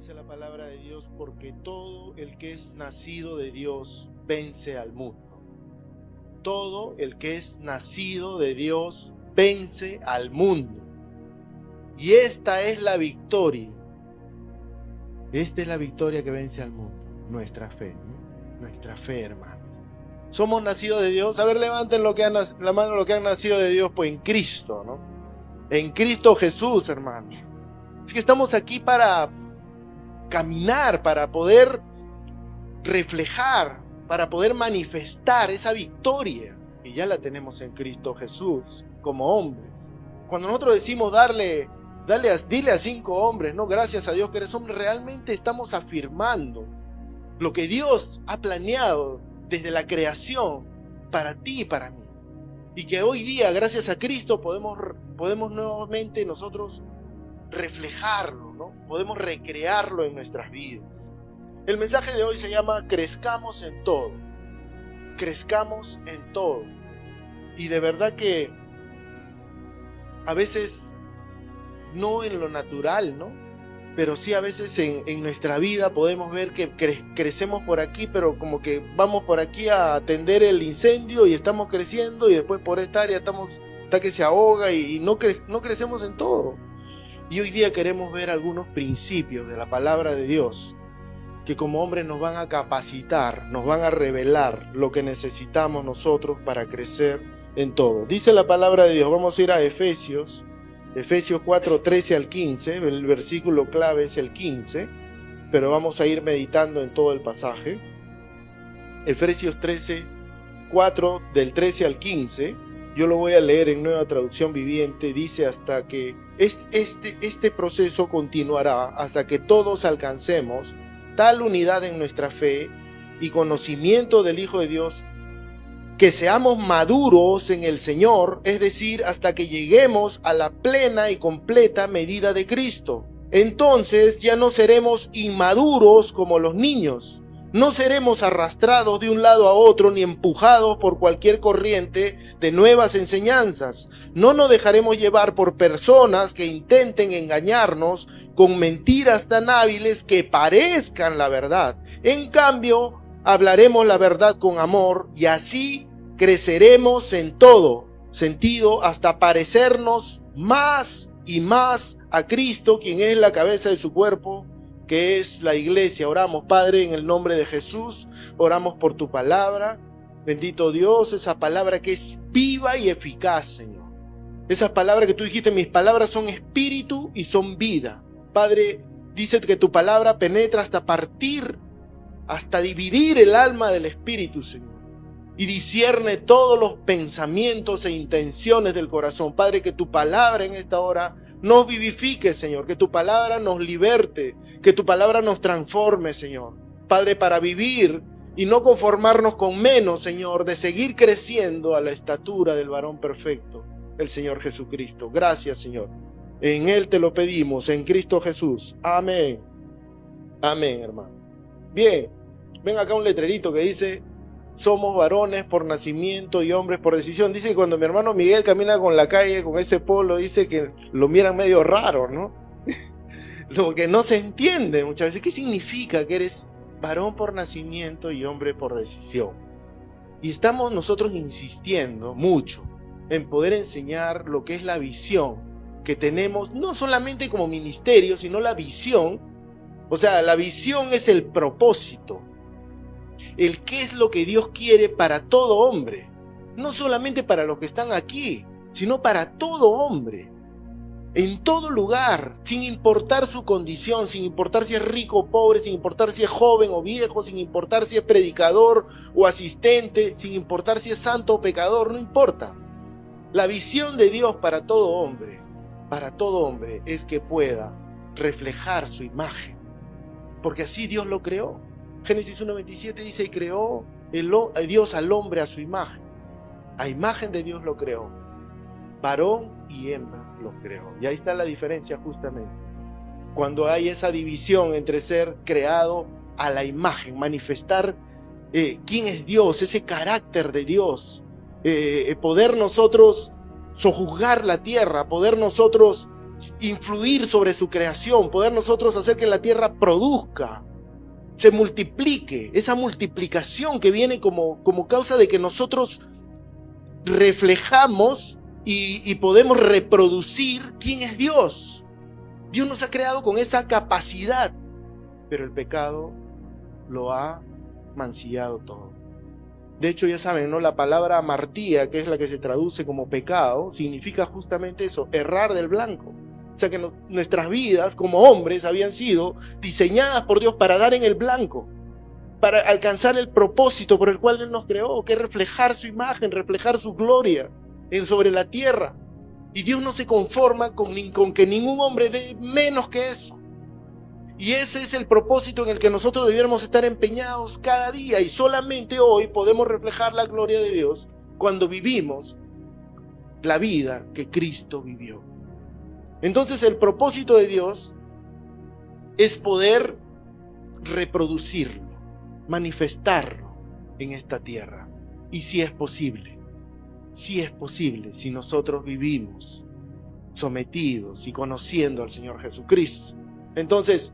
dice la palabra de Dios, porque todo el que es nacido de Dios vence al mundo. Todo el que es nacido de Dios vence al mundo. Y esta es la victoria. Esta es la victoria que vence al mundo. Nuestra fe, ¿no? Nuestra fe, hermano. Somos nacidos de Dios. A ver, levanten la mano lo que han nacido de Dios, pues en Cristo, ¿no? En Cristo Jesús, hermano. Es que estamos aquí para caminar, para poder reflejar, para poder manifestar esa victoria que ya la tenemos en Cristo Jesús como hombres. Cuando nosotros decimos dile a 5 hombres, no, gracias a Dios que eres hombre, realmente estamos afirmando lo que Dios ha planeado desde la creación para ti y para mí. Y que hoy día, gracias a Cristo, podemos nuevamente nosotros reflejarlo, ¿no? Podemos recrearlo en nuestras vidas. El mensaje de hoy se llama crezcamos en todo. Crezcamos en todo. Y de verdad que a veces no en lo natural, ¿no? Pero sí a veces en nuestra vida podemos ver que crecemos por aquí, pero como que vamos por aquí a atender el incendio y estamos creciendo, y después por esta área está que se ahoga y no crecemos en todo. Y hoy día queremos ver algunos principios de la palabra de Dios que como hombres nos van a capacitar, nos van a revelar lo que necesitamos nosotros para crecer en todo. Dice la palabra de Dios, vamos a ir a Efesios 4, 13 al 15, el versículo clave es el 15, pero vamos a ir meditando en todo el pasaje. Efesios 4, del 13 al 15, yo lo voy a leer en Nueva Traducción Viviente, dice hasta que este proceso continuará hasta que todos alcancemos tal unidad en nuestra fe y conocimiento del Hijo de Dios, que seamos maduros en el Señor, es decir, hasta que lleguemos a la plena y completa medida de Cristo. Entonces ya no seremos inmaduros como los niños, no seremos arrastrados de un lado a otro ni empujados por cualquier corriente de nuevas enseñanzas. No nos dejaremos llevar por personas que intenten engañarnos con mentiras tan hábiles que parezcan la verdad. En cambio, hablaremos la verdad con amor y así creceremos en todo sentido hasta parecernos más y más a Cristo, quien es la cabeza de su cuerpo, que es la iglesia. Oramos, Padre, en el nombre de Jesús, oramos por tu palabra. Bendito Dios, esa palabra que es viva y eficaz, Señor. Esa palabra que tú dijiste, mis palabras son espíritu y son vida. Padre, dice que tu palabra penetra hasta partir, hasta dividir el alma del espíritu, Señor, y discierne todos los pensamientos e intenciones del corazón. Padre, que tu palabra en esta hora nos vivifique, Señor, que tu palabra nos liberte, que tu palabra nos transforme, Señor. Padre, para vivir y no conformarnos con menos, Señor, de seguir creciendo a la estatura del varón perfecto, el Señor Jesucristo. Gracias, Señor. En Él te lo pedimos, en Cristo Jesús. Amén. Amén, hermano. Bien, ven acá un letrerito que dice: somos varones por nacimiento y hombres por decisión. Dice que cuando mi hermano Miguel camina con la calle con ese polo, dice que lo miran medio raro, ¿no? Lo que no se entiende muchas veces. ¿Qué significa que eres varón por nacimiento y hombre por decisión? Y estamos nosotros insistiendo mucho en poder enseñar lo que es la visión que tenemos, no solamente como ministerio, sino la visión. O sea, la visión es el propósito, el qué es lo que Dios quiere para todo hombre, no solamente para los que están aquí, sino para todo hombre, en todo lugar, sin importar su condición, sin importar si es rico o pobre, sin importar si es joven o viejo, sin importar si es predicador o asistente, sin importar si es santo o pecador, no importa. La visión de Dios para todo hombre es que pueda reflejar su imagen, porque así Dios lo creó. Génesis 1:27 dice: y creó Dios al hombre a su imagen. A imagen de Dios lo creó. Varón y hembra lo creó. Y ahí está la diferencia justamente. Cuando hay esa división entre ser creado a la imagen, manifestar quién es Dios, ese carácter de Dios, poder nosotros sojuzgar la tierra, poder nosotros influir sobre su creación, poder nosotros hacer que la tierra produzca, se multiplique, esa multiplicación que viene como causa de que nosotros reflejamos y podemos reproducir quién es Dios. Dios nos ha creado con esa capacidad, pero el pecado lo ha mancillado todo. De hecho, ya saben, ¿no? La palabra amartía, que es la que se traduce como pecado, significa justamente eso, errar del blanco. O sea que nuestras vidas como hombres habían sido diseñadas por Dios para dar en el blanco, para alcanzar el propósito por el cual Él nos creó, que es reflejar su imagen, reflejar su gloria sobre la tierra. Y Dios no se conforma con que ningún hombre dé menos que eso. Y ese es el propósito en el que nosotros debiéramos estar empeñados cada día. Y solamente hoy podemos reflejar la gloria de Dios cuando vivimos la vida que Cristo vivió. Entonces el propósito de Dios es poder reproducirlo, manifestarlo en esta tierra. Y si es posible si nosotros vivimos sometidos y conociendo al Señor Jesucristo. Entonces,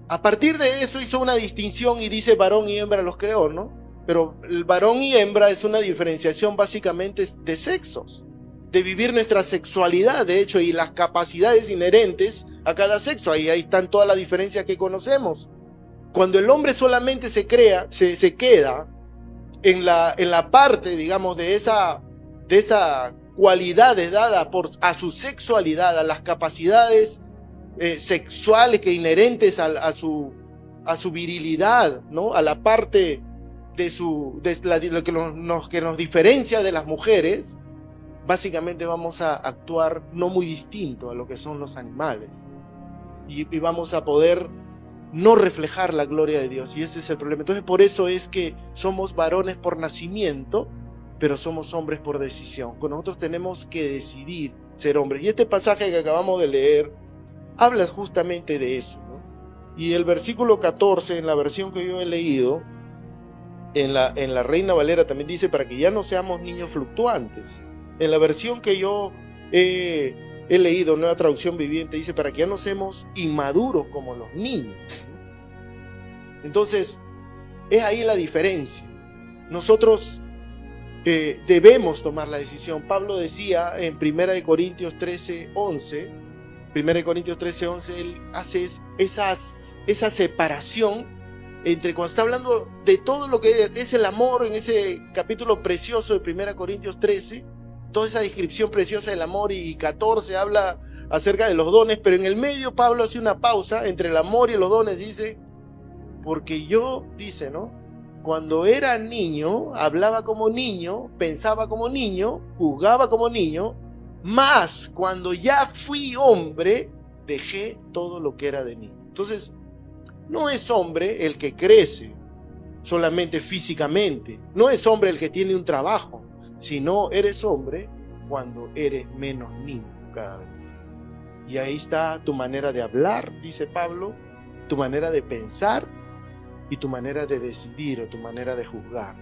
a partir de eso hizo una distinción y dice varón y hembra los creó, ¿no? Pero el varón y hembra es una diferenciación básicamente de sexos, de vivir nuestra sexualidad, de hecho, y las capacidades inherentes a cada sexo. Ahí están todas las diferencias que conocemos. Cuando el hombre solamente se queda en la parte, digamos, de esa cualidades dada a su sexualidad, a las capacidades sexuales que inherentes a su virilidad, ¿no? A la parte de lo que nos diferencia de las mujeres, básicamente vamos a actuar no muy distinto a lo que son los animales y vamos a poder no reflejar la gloria de Dios, y ese es el problema. Entonces por eso es que somos varones por nacimiento, pero somos hombres por decisión. Nosotros tenemos que decidir ser hombres, y este pasaje que acabamos de leer habla justamente de eso, ¿no? Y el versículo 14, en la versión que yo he leído, en la Reina Valera también dice, para que ya no seamos niños fluctuantes. En la versión que yo he leído, Nueva Traducción Viviente, dice, para que ya no seamos inmaduros como los niños. Entonces, es ahí la diferencia. Nosotros debemos tomar la decisión. Pablo decía en 1 Corintios 13:11, él hace esa separación entre cuando está hablando de todo lo que es el amor en ese capítulo precioso de 1 Corintios 13, toda esa descripción preciosa del amor, y 14 habla acerca de los dones, pero en el medio Pablo hace una pausa entre el amor y los dones, dice, porque yo, dice, ¿no? Cuando era niño, hablaba como niño, pensaba como niño, juzgaba como niño, mas cuando ya fui hombre, dejé todo lo que era de niño. Entonces, no es hombre el que crece solamente físicamente, no es hombre el que tiene un trabajo, sino eres hombre cuando eres menos niño cada vez. Y ahí está tu manera de hablar, dice Pablo, tu manera de pensar y tu manera de decidir o tu manera de juzgar.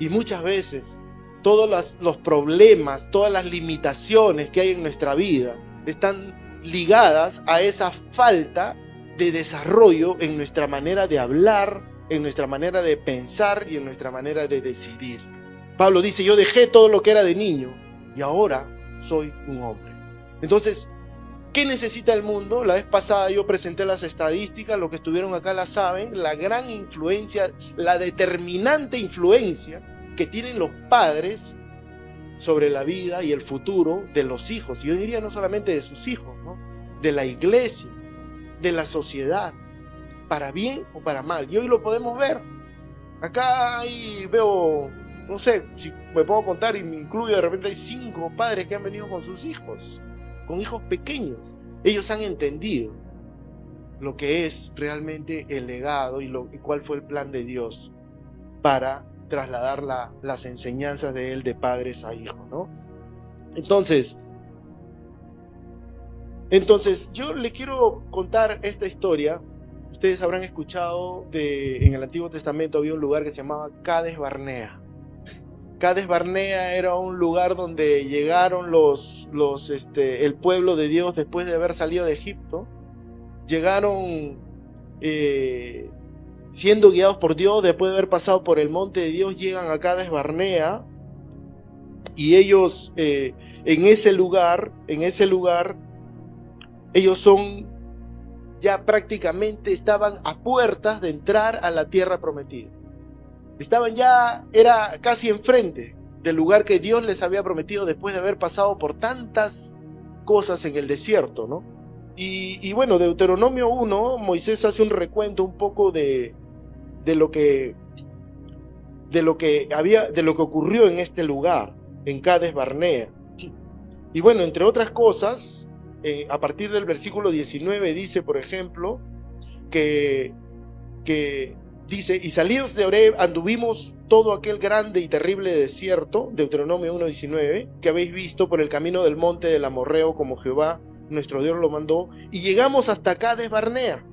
Y muchas veces todos los problemas, todas las limitaciones que hay en nuestra vida están ligadas a esa falta de desarrollo en nuestra manera de hablar, en nuestra manera de pensar y en nuestra manera de decidir. Pablo dice, yo dejé todo lo que era de niño y ahora soy un hombre. Entonces, ¿qué necesita el mundo? La vez pasada yo presenté las estadísticas, los que estuvieron acá la saben, la gran influencia, la determinante influencia que tienen los padres sobre la vida y el futuro de los hijos. Y yo diría no solamente de sus hijos, ¿no? De la iglesia, de la sociedad, para bien o para mal. Y hoy lo podemos ver. Acá ahí veo, no sé, si me puedo contar y me incluyo, de repente hay 5 padres que han venido con sus hijos, con hijos pequeños. Ellos han entendido lo que es realmente el legado y cuál fue el plan de Dios para trasladar las enseñanzas de Él de padres a hijos, ¿no? Entonces yo le quiero contar esta historia. Ustedes habrán escuchado en el Antiguo Testamento había un lugar que se llamaba Cades Barnea. Cades Barnea era un lugar donde llegaron el pueblo de Dios después de haber salido de Egipto. Llegaron siendo guiados por Dios, después de haber pasado por el monte de Dios, llegan a Cades Barnea, y ellos en ese lugar, ellos son ya prácticamente, estaban a puertas de entrar a la tierra prometida. Era casi enfrente del lugar que Dios les había prometido después de haber pasado por tantas cosas en el desierto, ¿no? Y bueno, Deuteronomio 1, Moisés hace un recuento un poco de lo que ocurrió en este lugar, en Cades Barnea. Y bueno, entre otras cosas, a partir del versículo 19 dice, por ejemplo, que dice: y salidos de Oreb anduvimos todo aquel grande y terrible desierto, Deuteronomio 1:19, que habéis visto por el camino del monte del Amorreo, como Jehová nuestro Dios lo mandó, y llegamos hasta Cades Barnea,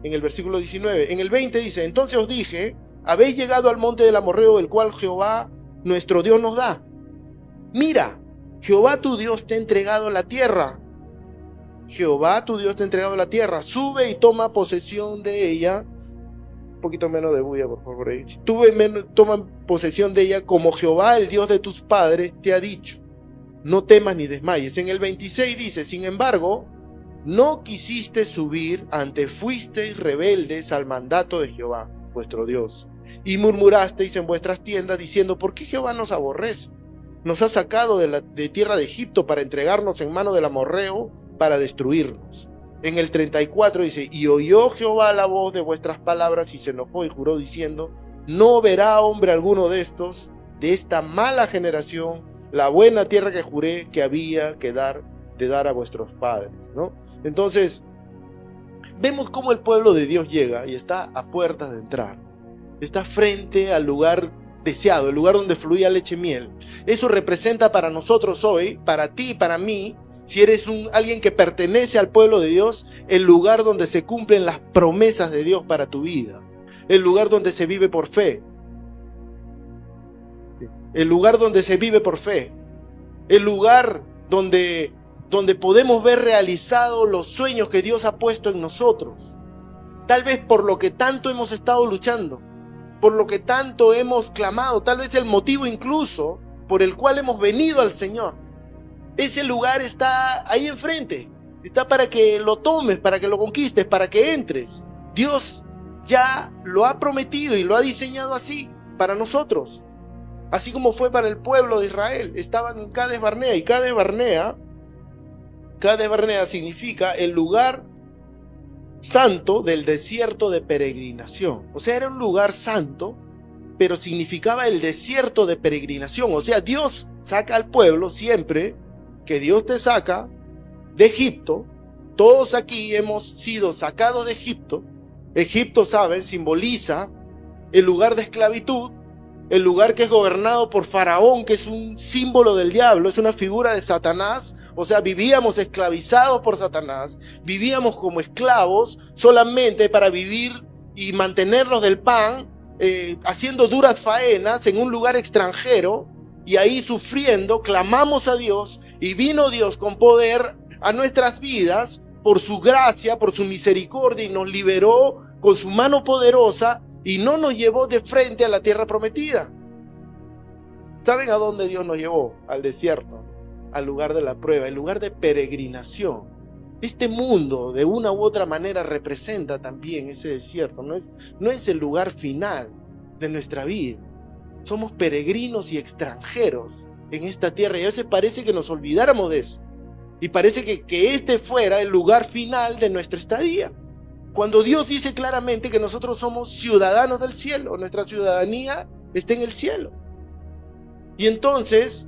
en el versículo 19. En el 20 dice: entonces os dije, habéis llegado al monte del Amorreo, el cual Jehová nuestro Dios nos da. Mira, Jehová tu Dios te ha entregado la tierra. Jehová tu Dios te ha entregado la tierra. Sube y toma posesión de ella. Un poquito menos de bulla, por favor. Toma posesión de ella, como Jehová, el Dios de tus padres, te ha dicho. No temas ni desmayes. En el 26 dice: sin embargo, no quisiste subir, antes fuisteis rebeldes al mandato de Jehová, vuestro Dios, y murmurasteis en vuestras tiendas, diciendo: ¿por qué Jehová nos aborrece? Nos ha sacado de tierra de Egipto para entregarnos en mano del amorreo, para destruirnos. En el 34 dice: y oyó Jehová la voz de vuestras palabras, y se enojó y juró diciendo: no verá hombre alguno de esta mala generación, la buena tierra que juré que había de dar a vuestros padres, ¿no? Entonces, vemos cómo el pueblo de Dios llega y está a puertas de entrar. Está frente al lugar deseado, el lugar donde fluía leche y miel. Eso representa para nosotros hoy, para ti y para mí, si eres alguien que pertenece al pueblo de Dios, el lugar donde se cumplen las promesas de Dios para tu vida. El lugar donde se vive por fe. El lugar donde se vive por fe. El lugar donde podemos ver realizados los sueños que Dios ha puesto en nosotros. Tal vez por lo que tanto hemos estado luchando, por lo que tanto hemos clamado, tal vez el motivo incluso por el cual hemos venido al Señor. Ese lugar está ahí enfrente, está para que lo tomes, para que lo conquistes, para que entres. Dios ya lo ha prometido y lo ha diseñado así para nosotros, así como fue para el pueblo de Israel. Estaban en Cades Barnea, y Cades Barnea significa el lugar santo del desierto de peregrinación. O sea, era un lugar santo, pero significaba el desierto de peregrinación. O sea, Dios saca al pueblo siempre que Dios te saca de Egipto. Todos aquí hemos sido sacados de Egipto. Egipto, saben, simboliza el lugar de esclavitud, el lugar que es gobernado por Faraón, que es un símbolo del diablo, es una figura de Satanás. O sea, vivíamos esclavizados por Satanás, vivíamos como esclavos solamente para vivir y mantenernos del pan, haciendo duras faenas en un lugar extranjero, y ahí sufriendo. Clamamos a Dios, y vino Dios con poder a nuestras vidas por su gracia, por su misericordia, y nos liberó con su mano poderosa, y no nos llevó de frente a la tierra prometida. ¿Saben a dónde Dios nos llevó? Al desierto, al lugar de la prueba, el lugar de peregrinación. Este mundo, de una u otra manera, representa también ese desierto. No es el lugar final de nuestra vida. Somos peregrinos y extranjeros en esta tierra, y a veces parece que nos olvidáramos de eso. Y parece que este fuera el lugar final de nuestra estadía, cuando Dios dice claramente que nosotros somos ciudadanos del cielo. Nuestra ciudadanía está en el cielo. Y entonces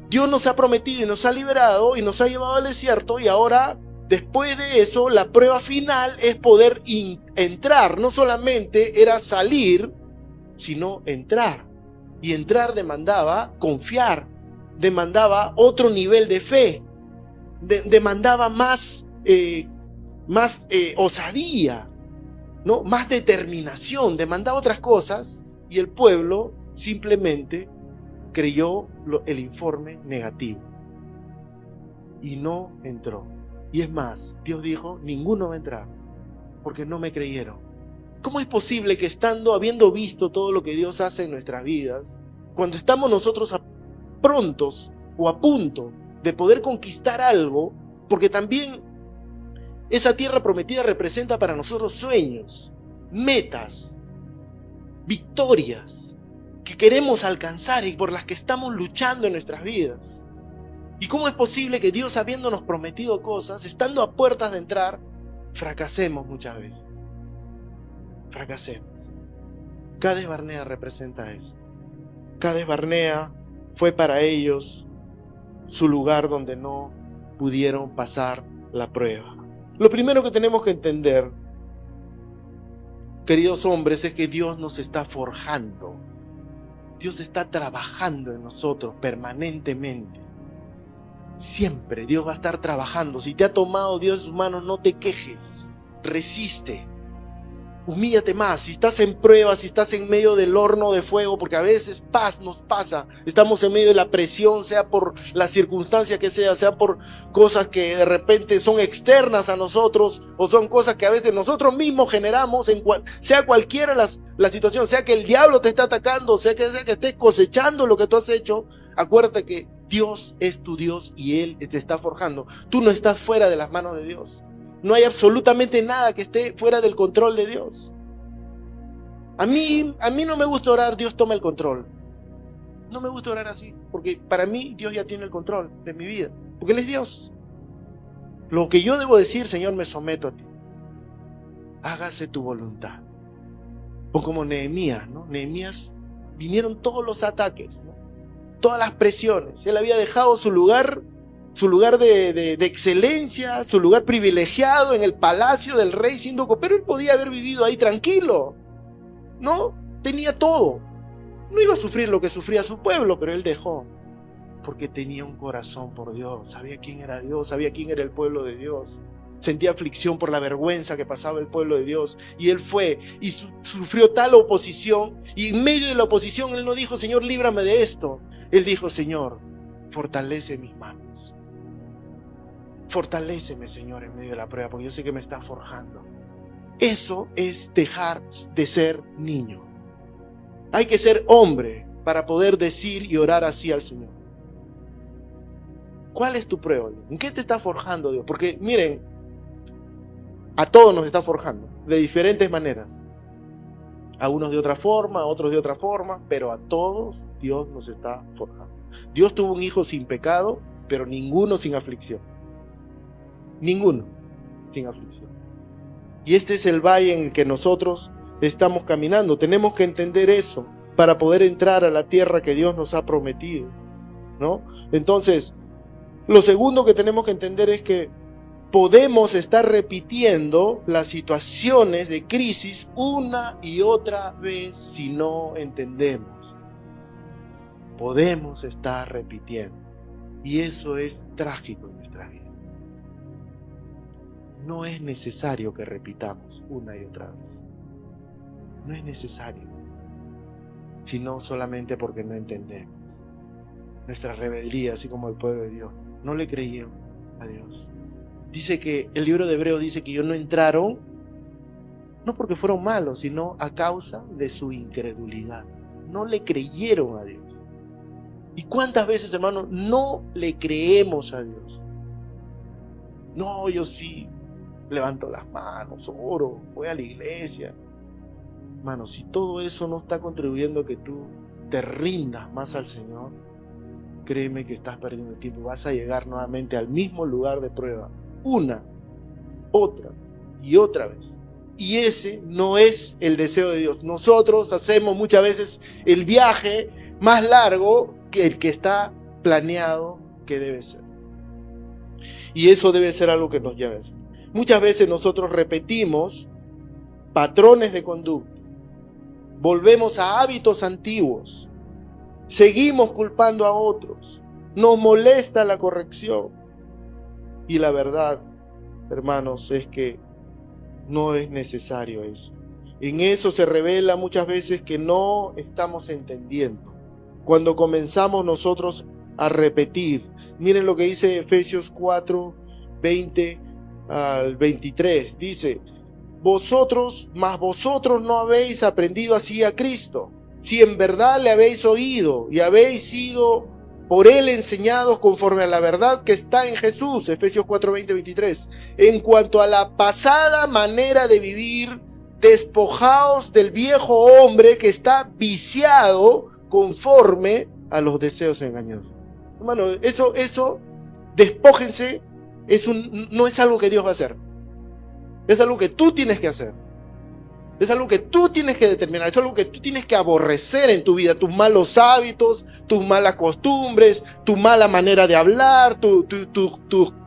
Dios nos ha prometido y nos ha liberado y nos ha llevado al desierto, y ahora, después de eso, la prueba final es poder entrar. No solamente era salir, sino entrar. Y entrar demandaba confiar, demandaba otro nivel de fe, demandaba más osadía, ¿no? Más determinación, demandaba otras cosas, y el pueblo simplemente creyó el informe negativo y no entró. Y es más, Dios dijo, ninguno va a entrar, porque no me creyeron. ¿Cómo es posible que habiendo visto todo lo que Dios hace en nuestras vidas, cuando estamos nosotros prontos o a punto de poder conquistar algo, porque también esa tierra prometida representa para nosotros sueños, metas, victorias que queremos alcanzar y por las que estamos luchando en nuestras vidas? ¿Y cómo es posible que Dios, habiéndonos prometido cosas, estando a puertas de entrar, fracasemos muchas veces? Fracasemos. Cades Barnea representa eso. Cades Barnea fue para ellos su lugar donde no pudieron pasar la prueba. Lo primero que tenemos que entender, queridos hombres, es que Dios nos está forjando. Dios está trabajando en nosotros permanentemente. Siempre Dios va a estar trabajando. Si te ha tomado Dios en sus manos, no te quejes. Resiste. Humíllate más. Si estás en pruebas, si estás en medio del horno de fuego, porque a veces nos pasa, estamos en medio de la presión, sea por la circunstancia que sea por cosas que de repente son externas a nosotros, o son cosas que a veces nosotros mismos generamos, sea cualquiera la situación, sea que el diablo te está atacando, sea que estés cosechando lo que tú has hecho. Acuérdate que Dios es tu Dios y Él te está forjando. Tú no estás fuera de las manos de Dios. No hay absolutamente nada que esté fuera del control de Dios. A mí no me gusta orar, Dios toma el control. No me gusta orar así, porque para mí Dios ya tiene el control de mi vida, porque Él es Dios. Lo que yo debo decir, Señor, me someto a ti. Hágase tu voluntad. O como Nehemías, ¿no? Nehemías, vinieron todos los ataques, ¿no? Todas las presiones. Él había dejado su lugar de excelencia, su lugar privilegiado en el palacio del rey siendo copero. Él podía haber vivido ahí tranquilo, ¿no? Tenía todo. No iba a sufrir lo que sufría su pueblo, pero él dejó, porque tenía un corazón por Dios. Sabía quién era Dios, sabía quién era el pueblo de Dios. Sentía aflicción por la vergüenza que pasaba el pueblo de Dios. Y él fue y sufrió tal oposición. Y en medio de la oposición él no dijo, Señor, líbrame de esto. Él dijo, Señor, fortalece mis manos. Fortaléceme, Señor, en medio de la prueba, porque yo sé que me está forjando. Eso es dejar de ser niño. Hay que ser hombre para poder decir y orar así al Señor. ¿Cuál es tu prueba, Dios? ¿En qué te está forjando Dios? Porque miren, a todos nos está forjando, de diferentes maneras. A unos de otra forma, a otros de otra forma, pero a todos Dios nos está forjando. Dios tuvo un hijo sin pecado, pero ninguno sin aflicción. Ninguno sin aflicción. Y este es el valle en el que nosotros estamos caminando. Tenemos que entender eso para poder entrar a la tierra que Dios nos ha prometido, ¿no? Entonces, lo segundo que tenemos que entender es que podemos estar repitiendo las situaciones de crisis una y otra vez si no entendemos. Podemos estar repitiendo. Y eso es trágico en nuestra vida. No es necesario que repitamos una y otra vez. No es necesario. Sino solamente porque no entendemos. Nuestra rebeldía, así como el pueblo de Dios, no le creyeron a Dios. Dice que el libro de Hebreos dice que ellos no entraron, no porque fueron malos, sino a causa de su incredulidad. No le creyeron a Dios. ¿Y cuántas veces, hermano, no le creemos a Dios? No, yo sí levanto las manos, oro, voy a la iglesia. Hermano, si todo eso no está contribuyendo a que tú te rindas más al Señor, créeme que estás perdiendo el tiempo. Vas a llegar nuevamente al mismo lugar de prueba. Una, otra y otra vez. Y ese no es el deseo de Dios. Nosotros hacemos muchas veces el viaje más largo que el que está planeado que debe ser. Y eso debe ser algo que nos lleve a eso. Muchas veces nosotros repetimos patrones de conducta. Volvemos a hábitos antiguos. Seguimos culpando a otros. Nos molesta la corrección. Y la verdad, hermanos, es que no es necesario eso. En eso se revela muchas veces que no estamos entendiendo. cuando comenzamos nosotros a repetir. Miren lo que dice Efesios 4, 20 al 23. Dice: vosotros no habéis aprendido así a Cristo, si en verdad le habéis oído y habéis sido por él enseñados conforme a la verdad que está en Jesús. Efesios 4, 20, 23. En cuanto a la pasada manera de vivir, despojaos del viejo hombre que está viciado conforme a los deseos engañosos. Hermano, eso, despójense, no es algo que Dios va a hacer. Es algo que tú tienes que hacer. Es algo que tú tienes que determinar. Es algo que tú tienes que aborrecer en tu vida. Tus malos hábitos, tus malas costumbres, tu mala manera de hablar,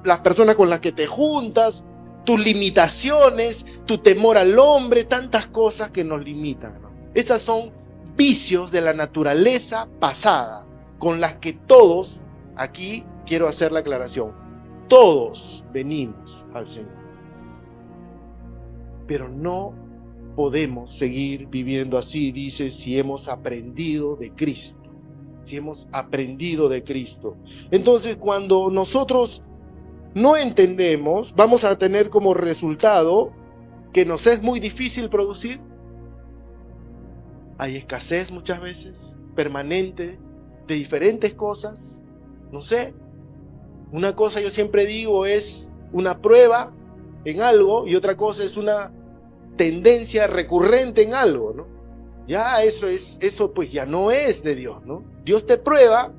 las personas con las que te juntas, tus limitaciones, tu temor al hombre, tantas cosas que nos limitan, ¿no? Esas son vicios de la naturaleza pasada, con las que todos, aquí quiero hacer la aclaración, todos venimos al Señor. Pero no podemos seguir viviendo así, dice, si hemos aprendido de Cristo. Si hemos aprendido de Cristo. Entonces, cuando nosotros no entendemos, vamos a tener como resultado que nos es muy difícil producir. Hay escasez muchas veces, permanente, de diferentes cosas. No sé, una cosa yo siempre digo es una prueba en algo y otra cosa es una tendencia recurrente en algo, ¿no? Ya eso pues ya no es de Dios, ¿no? Dios te prueba,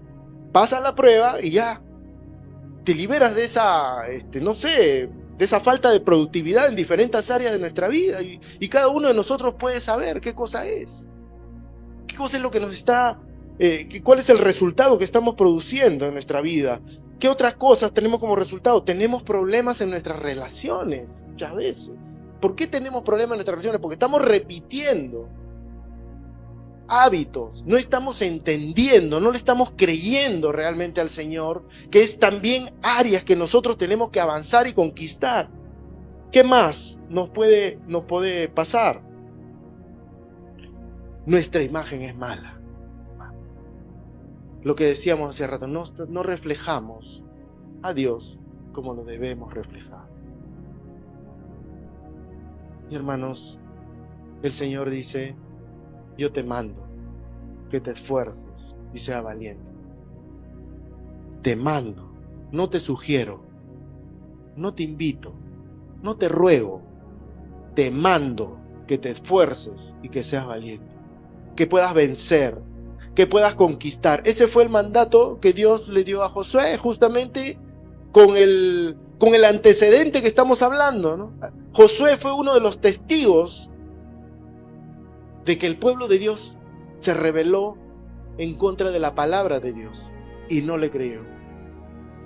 pasa la prueba y ya te liberas de esa, no sé, de esa falta de productividad en diferentes áreas de nuestra vida y cada uno de nosotros puede saber qué cosa es lo que nos está, cuál es el resultado que estamos produciendo en nuestra vida. ¿Qué otras cosas tenemos como resultado? Tenemos problemas en nuestras relaciones muchas veces. ¿Por qué tenemos problemas en nuestras relaciones? Porque estamos repitiendo hábitos, no estamos entendiendo, no le estamos creyendo realmente al Señor, que es también áreas que nosotros tenemos que avanzar y conquistar. ¿Qué más nos puede pasar? Nuestra imagen es mala. Lo que decíamos hace rato, no reflejamos a Dios como lo debemos reflejar. Y hermanos, el Señor dice: yo te mando que te esfuerces y sea valiente. Te mando, no te sugiero, no te invito, no te ruego, te mando que te esfuerces y que seas valiente, que puedas vencer, que puedas conquistar. Ese fue el mandato que Dios le dio a Josué, justamente con el antecedente que estamos hablando, ¿no? Josué fue uno de los testigos de que el pueblo de Dios se rebeló en contra de la palabra de Dios y no le creyó.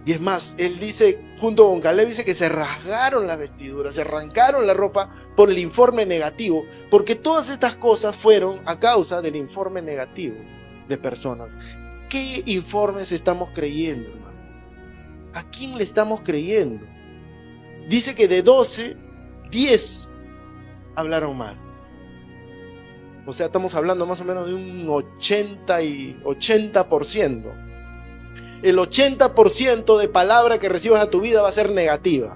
Y es más, él dice, junto con Caleb, dice que se rasgaron las vestiduras, se arrancaron la ropa por el informe negativo, porque todas estas cosas fueron a causa del informe negativo de personas. ¿Qué informes estamos creyendo, hermano? ¿A quién le estamos creyendo? Dice que de 12, 10 hablaron mal. O sea, estamos hablando más o menos de un 80%. El 80% de palabra que recibas a tu vida va a ser negativa.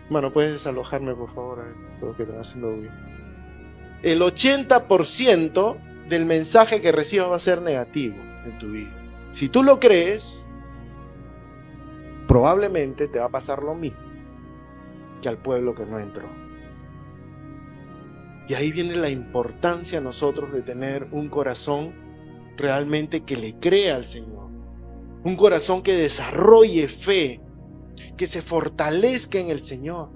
Bueno, puedes desalojarme, por favor, creo que te va haciendo bien. El 80% del mensaje que recibas va a ser negativo en tu vida. Si tú lo crees, probablemente te va a pasar lo mismo que al pueblo que no entró. Y ahí viene la importancia nosotros de tener un corazón realmente que le crea al Señor. Un corazón que desarrolle fe, que se fortalezca en el Señor,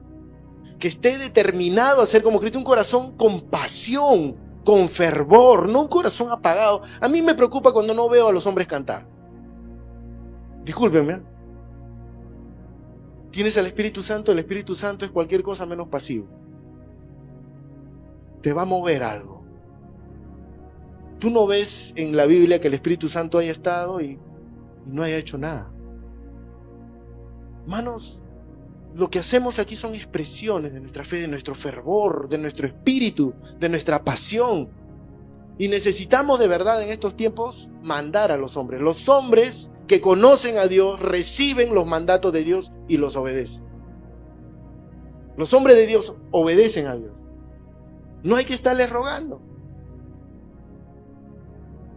que esté determinado a ser como Cristo, un corazón con pasión, con fervor, no un corazón apagado. A mí me preocupa cuando no veo a los hombres cantar. Discúlpenme. Tienes al Espíritu Santo, el Espíritu Santo es cualquier cosa menos pasivo. Te va a mover algo. Tú no ves en la Biblia que el Espíritu Santo haya estado y no haya hecho nada. Hermanos, lo que hacemos aquí son expresiones de nuestra fe, de nuestro fervor, de nuestro espíritu, de nuestra pasión. Y necesitamos de verdad en estos tiempos mandar a los hombres. Los hombres que conocen a Dios reciben los mandatos de Dios y los obedecen. Los hombres de Dios obedecen a Dios. No hay que estarles rogando.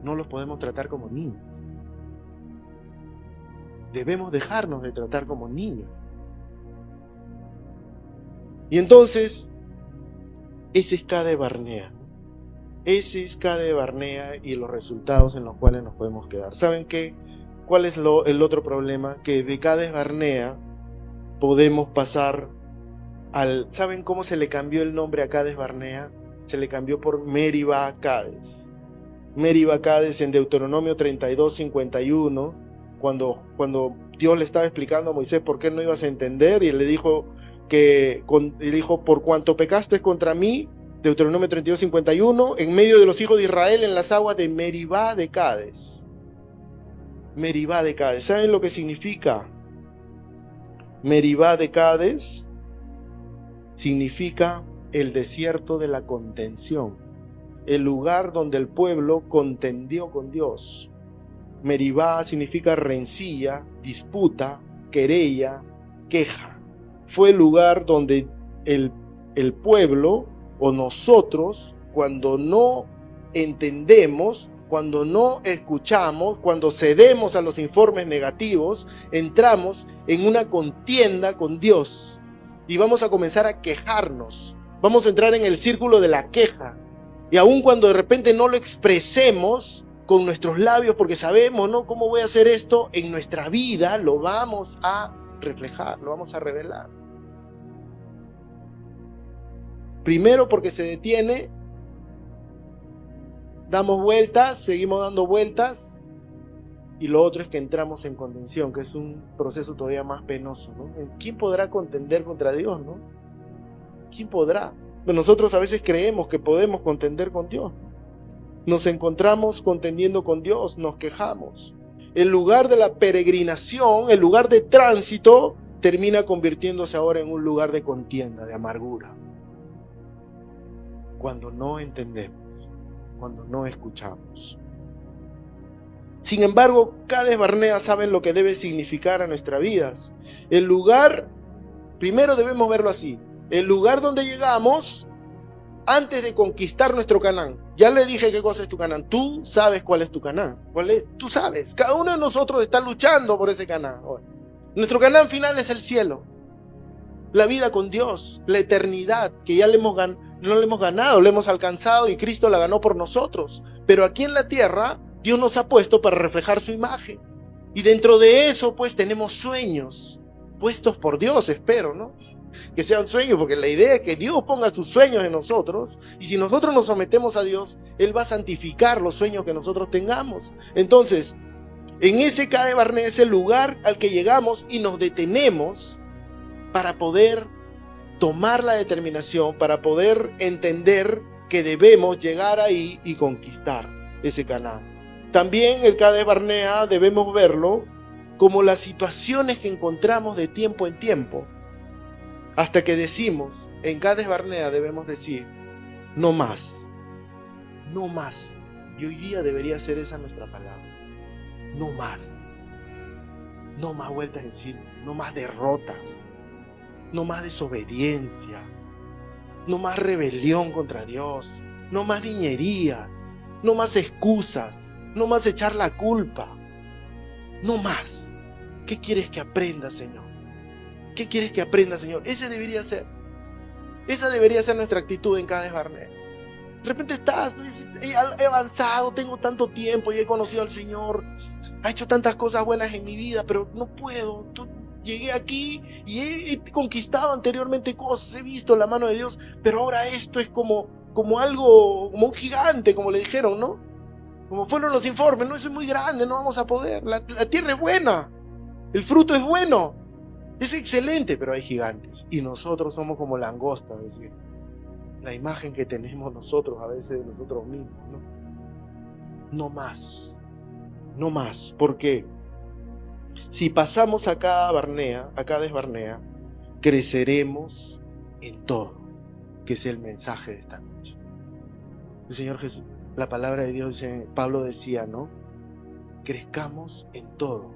No los podemos tratar como niños. Debemos dejarnos de tratar como niños. Y entonces, ese es Cades Barnea. Ese es Cades Barnea y los resultados en los cuales nos podemos quedar. ¿Saben qué? ¿Cuál es el otro problema? Que de Cades Barnea podemos pasar al... ¿Saben cómo se le cambió el nombre a Cades Barnea? Se le cambió por Meribá Cades. Meribá Cades en Deuteronomio 32:51, cuando Dios le estaba explicando a Moisés por qué no ibas a entender, y él le dijo por cuanto pecaste contra mí, Deuteronomio 32:51, en medio de los hijos de Israel en las aguas de Meribá de Cades. Meribá de Cades. ¿Saben lo que significa? Meribá de Cades significa el desierto de la contención, el lugar donde el pueblo contendió con Dios. Meribá significa rencilla, disputa, querella, queja. Fue el lugar donde el pueblo o nosotros, cuando no entendemos, cuando no escuchamos, cuando cedemos a los informes negativos, entramos en una contienda con Dios y vamos a comenzar a quejarnos. Vamos a entrar en el círculo de la queja. Y aun cuando de repente no lo expresemos con nuestros labios, porque sabemos, ¿no?, cómo voy a hacer esto, en nuestra vida lo vamos a reflejar, lo vamos a revelar. Primero porque se detiene, damos vueltas, seguimos dando vueltas, y lo otro es que entramos en contención, que es un proceso todavía más penoso, ¿no? ¿Quién podrá contender contra Dios, no? ¿Quién podrá? Nosotros a veces creemos que podemos contender con Dios. Nos encontramos contendiendo con Dios, nos quejamos. El lugar de la peregrinación, el lugar de tránsito, termina convirtiéndose ahora en un lugar de contienda, de amargura. Cuando no entendemos, cuando no escuchamos. Sin embargo, Cades Barnea saben lo que debe significar a nuestras vidas. El lugar, primero debemos verlo así, el lugar donde llegamos antes de conquistar nuestro Canaán. Ya le dije qué cosa es tu Canaán. Tú sabes cuál es tu Canaán. ¿Cuál es? Tú sabes. Cada uno de nosotros está luchando por ese Canaán. Nuestro Canaán final es el cielo. La vida con Dios, la eternidad, que ya no le hemos ganado, le hemos alcanzado y Cristo la ganó por nosotros. Pero aquí en la tierra, Dios nos ha puesto para reflejar su imagen. Y dentro de eso, pues, tenemos sueños puestos por Dios, espero, ¿no? Que sean sueños, porque la idea es que Dios ponga sus sueños en nosotros, y si nosotros nos sometemos a Dios, Él va a santificar los sueños que nosotros tengamos. Entonces, en ese Cades Barnea es el lugar al que llegamos y nos detenemos para poder tomar la determinación, para poder entender que debemos llegar ahí y conquistar ese Canaán. También el Cades Barnea debemos verlo como las situaciones que encontramos de tiempo en tiempo, hasta que decimos, en Cades Barnea debemos decir, no más, no más. Y hoy día debería ser esa nuestra palabra, no más. No más vueltas en círculo, no más derrotas, no más desobediencia, no más rebelión contra Dios, no más niñerías, no más excusas, no más echar la culpa, no más. ¿Qué quieres que aprenda, Señor? ¿Qué quieres que aprenda, Señor? Esa debería ser nuestra actitud en Cades Barnea. De repente dices, he avanzado, tengo tanto tiempo y he conocido al Señor, ha hecho tantas cosas buenas en mi vida, pero no puedo. Llegué aquí y he conquistado anteriormente cosas, he visto la mano de Dios, pero ahora esto es como algo, como un gigante, como le dijeron, ¿no? Como fueron los informes, no, eso es muy grande, no vamos a poder. La tierra es buena, el fruto es bueno, es excelente, pero hay gigantes. Y nosotros somos como langostas, es decir, la imagen que tenemos nosotros a veces de nosotros mismos, ¿no? No más, no más, porque si pasamos a Cades Barnea, creceremos en todo, que es el mensaje de esta noche. El Señor Jesús, la palabra de Dios, Pablo decía, ¿no? Crezcamos en todo,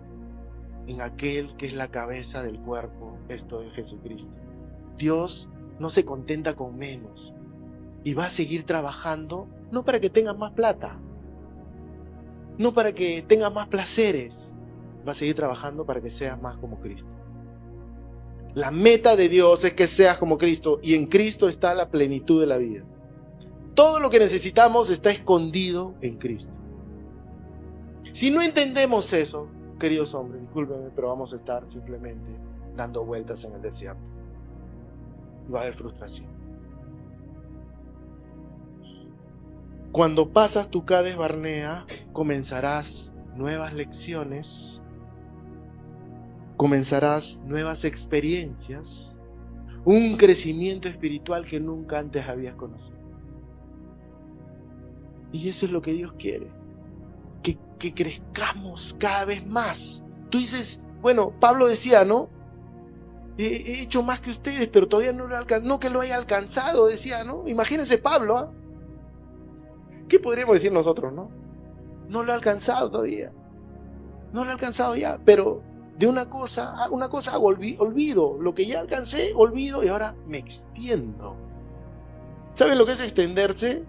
en aquel que es la cabeza del cuerpo, esto es Jesucristo. Dios no se contenta con menos y va a seguir trabajando, no para que tengas más plata, no para que tengas más placeres, va a seguir trabajando para que seas más como Cristo. La meta de Dios es que seas como Cristo, y en Cristo está la plenitud de la vida. Todo lo que necesitamos está escondido en Cristo. Si no entendemos eso, queridos hombres, discúlpenme, pero vamos a estar simplemente dando vueltas en el desierto. Y va a haber frustración. Cuando pasas tu Cades Barnea, comenzarás nuevas lecciones, comenzarás nuevas experiencias, un crecimiento espiritual que nunca antes habías conocido. Y eso es lo que Dios quiere, que crezcamos cada vez más. Tú dices, bueno, Pablo decía, ¿no? He hecho más que ustedes, pero todavía no lo he alcanzado. No que lo haya alcanzado, decía, ¿no? Imagínense Pablo, ¿ah? ¿Qué podríamos decir nosotros, no? No lo he alcanzado todavía. No lo he alcanzado ya, pero de una cosa hago olvido. Lo que ya alcancé, olvido, y ahora me extiendo. ¿Saben lo que es extenderse?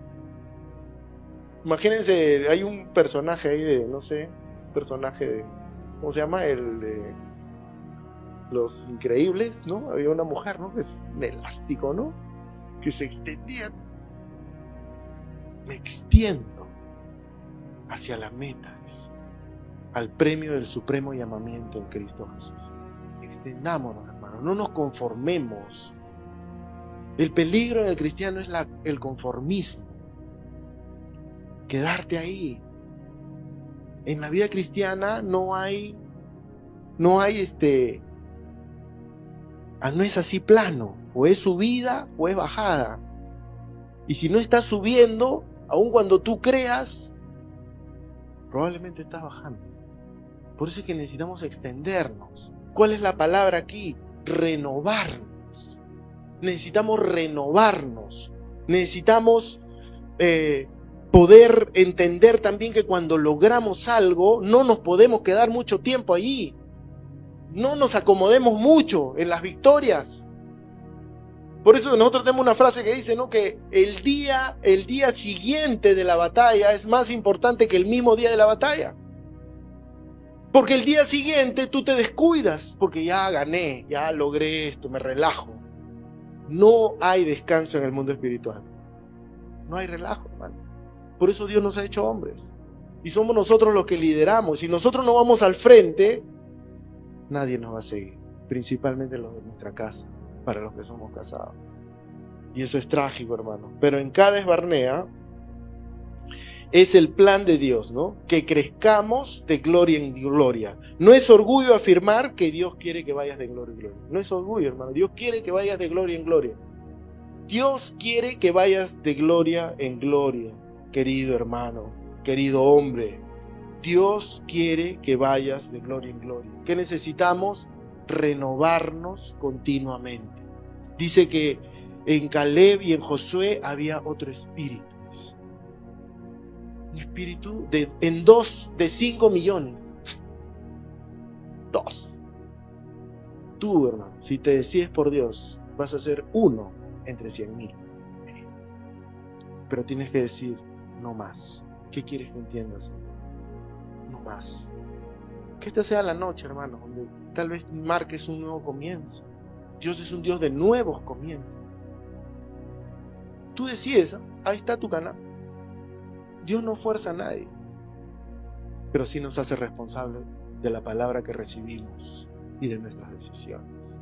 Imagínense, hay un personaje ahí de, no sé, personaje de, ¿cómo se llama? El de Los Increíbles, ¿no? Había una mujer, ¿no? Que es de elástico, ¿no? Que se extendía. Me extiendo hacia la meta, al premio del supremo llamamiento en Cristo Jesús. Extendámonos, hermanos, no nos conformemos. El peligro en el cristiano es el conformismo. Quedarte ahí. En la vida cristiana no es así plano, o es subida o es bajada. Y si no estás subiendo, aun cuando tú creas, probablemente estás bajando. Por eso es que necesitamos extendernos. ¿Cuál es la palabra aquí? Renovarnos. Necesitamos renovarnos. Necesitamos poder entender también que cuando logramos algo, no nos podemos quedar mucho tiempo allí. No nos acomodemos mucho en las victorias. Por eso nosotros tenemos una frase que dice, ¿no? Que el día siguiente de la batalla es más importante que el mismo día de la batalla. Porque el día siguiente tú te descuidas, porque ya gané, ya logré esto, me relajo. No hay descanso en el mundo espiritual. No hay relajo, hermano. Por eso Dios nos ha hecho hombres. Y somos nosotros los que lideramos. Si nosotros no vamos al frente, nadie nos va a seguir. Principalmente los de nuestra casa, para los que somos casados. Y eso es trágico, hermano. Pero en Cades Barnea es el plan de Dios, ¿no? Que crezcamos de gloria en gloria. No es orgullo afirmar que Dios quiere que vayas de gloria en gloria. No es orgullo, hermano. Dios quiere que vayas de gloria en gloria. Dios quiere que vayas de gloria en gloria, querido hermano, querido hombre. Dios quiere que vayas de gloria en gloria. ¿Qué necesitamos? Renovarnos continuamente. Dice que en Caleb y en Josué había otro espíritu. Un espíritu de 5 millones. 2. Tú, hermano, si te decides por Dios, vas a ser uno entre 100,000. Pero tienes que decir, no más. ¿Qué quieres que entiendas? No más. Que esta sea la noche, hermano, donde tal vez marques un nuevo comienzo. Dios es un Dios de nuevos comienzos. Tú decides, ahí está tu canal. Dios no fuerza a nadie, pero sí nos hace responsables de la palabra que recibimos y de nuestras decisiones.